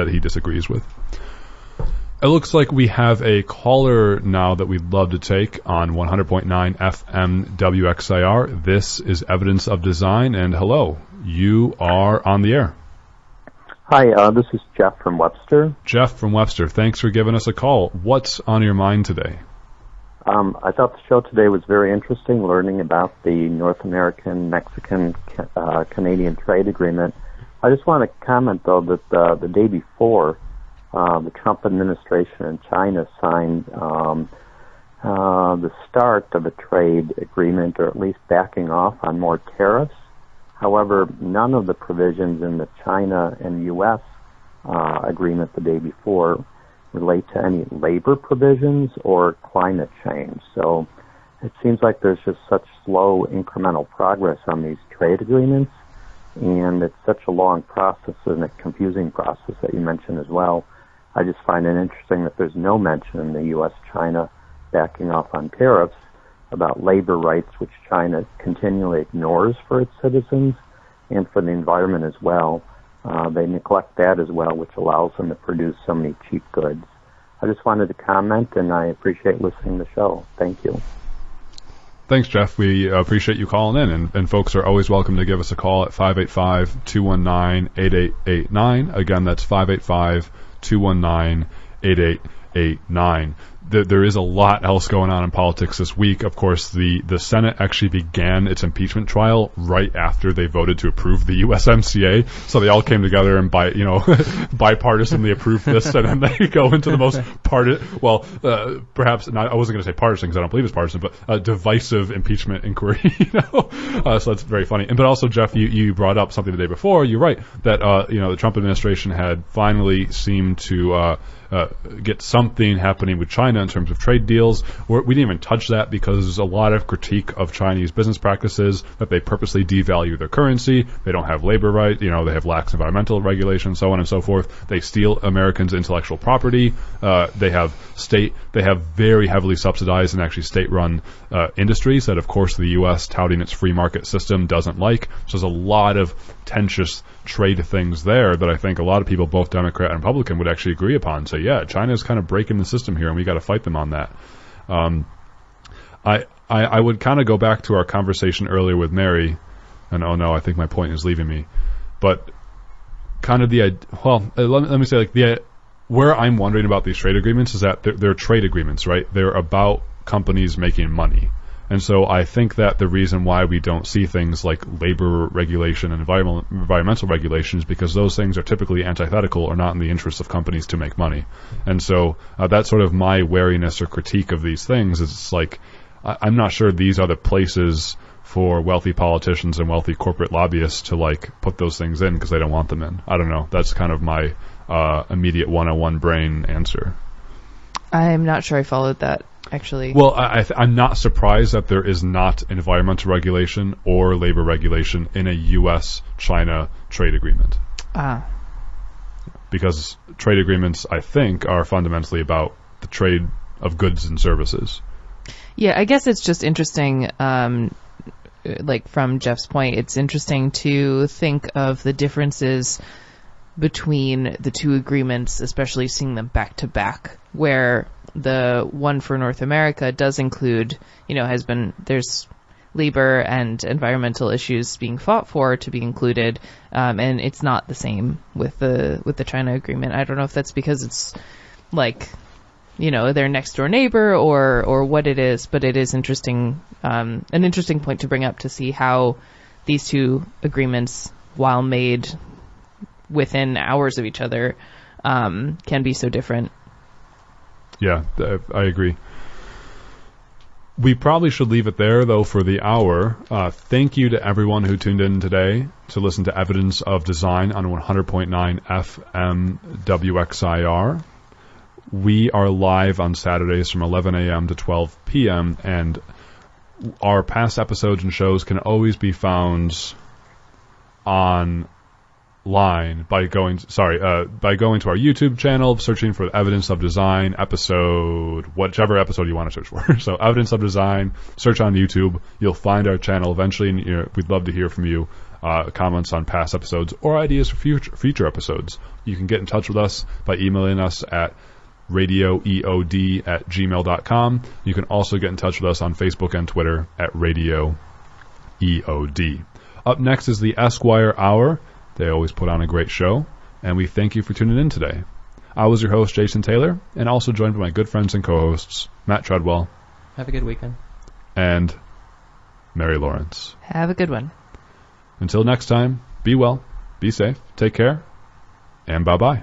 he disagrees with. It looks like we have a caller now that we'd love to take on 100.9 FM WXIR. This is Evidence of Design, and hello, you are on the air. Hi, this is Jeff from Webster. Jeff from Webster, thanks for giving us a call. What's on your mind today? I thought the show today was very interesting, learning about the North American, Mexican, Canadian trade agreement. I just want to comment, though, that the day before, the Trump administration and China signed the start of a trade agreement, or at least backing off on more tariffs. However, none of the provisions in the China and U.S. Agreement the day before relate to any labor provisions or climate change. So it seems like there's just such slow incremental progress on these trade agreements, and it's such a long process and a confusing process that you mentioned as well. I just find it interesting that there's no mention in the U.S.-China backing off on tariffs about labor rights, which China continually ignores for its citizens and for the environment as well. They neglect that as well, which allows them to produce so many cheap goods. I just wanted to comment, and I appreciate listening to the show. Thank you. Thanks, Jeff. We appreciate you calling in, and folks are always welcome to give us a call at 585-219-8889. Again, that's 585-219-8889. There is a lot else going on in politics this week. Of course, the Senate actually began its impeachment trial right after they voted to approve the USMCA. So they all came together and bipartisanly approved this, and then they go into the most perhaps not. I wasn't going to say partisan because I don't believe it's partisan, but divisive impeachment inquiry. So that's very funny. But also, Jeff, you brought up something the day before. You're right that the Trump administration had finally seemed to get something happening with China in terms of trade deals. We didn't even touch that because there's a lot of critique of Chinese business practices, that they purposely devalue their currency. They don't have labor rights. They have lax environmental regulations, so on and so forth. They steal Americans' intellectual property. They have very heavily subsidized and actually state-run industries that, of course, the U.S. touting its free market system doesn't like. So there's a lot of tenuous trade things there that I think a lot of people, both Democrat and Republican, would actually agree upon. So yeah, China's kind of breaking the system here, and we got to fight them on that. I would kind of go back to our conversation earlier with Mary, and oh no, I think my point is leaving me. But kind of let me say, where I'm wondering about these trade agreements is that they're trade agreements, right? They're about companies making money. And so I think that the reason why we don't see things like labor regulation and environmental regulations, because those things are typically antithetical or not in the interest of companies to make money. And so that's sort of my wariness or critique of these things. It's like, I'm not sure these are the places for wealthy politicians and wealthy corporate lobbyists to put those things in because they don't want them in. I don't know. That's kind of my immediate 101 brain answer. I'm not sure I followed that, actually. Well, I'm not surprised that there is not environmental regulation or labor regulation in a U.S.-China trade agreement. Because trade agreements, I think, are fundamentally about the trade of goods and services. Yeah, I guess it's just interesting, from Jeff's point, it's interesting to think of the differences between the two agreements, especially seeing them back to back, where the one for North America does include, there's labor and environmental issues being fought for to be included, and it's not the same with the China agreement. I don't know if that's because it's their next door neighbor or what it is, but it is interesting, an interesting point to bring up to see how these two agreements, while made within hours of each other, can be so different. Yeah, I agree. We probably should leave it there, though, for the hour. Thank you to everyone who tuned in today to listen to Evidence of Design on 100.9 FM WXIR. We are live on Saturdays from 11 a.m. to 12 p.m., and our past episodes and shows can always be found online by going to our YouTube channel, searching for Evidence of Design episode, whichever episode you want to search for. So Evidence of Design, search on YouTube. You'll find our channel eventually, and we'd love to hear from you. Comments on past episodes or ideas for future episodes. You can get in touch with us by emailing us at radioeod@gmail.com. You can also get in touch with us on Facebook and Twitter at Radio EOD. Up next is the Esquire Hour. They always put on a great show, and we thank you for tuning in today. I was your host, Jason Taylor, and also joined by my good friends and co-hosts, Matt Treadwell. Have a good weekend. And Mary Lawrence. Have a good one. Until next time, be well, be safe, take care, and bye-bye.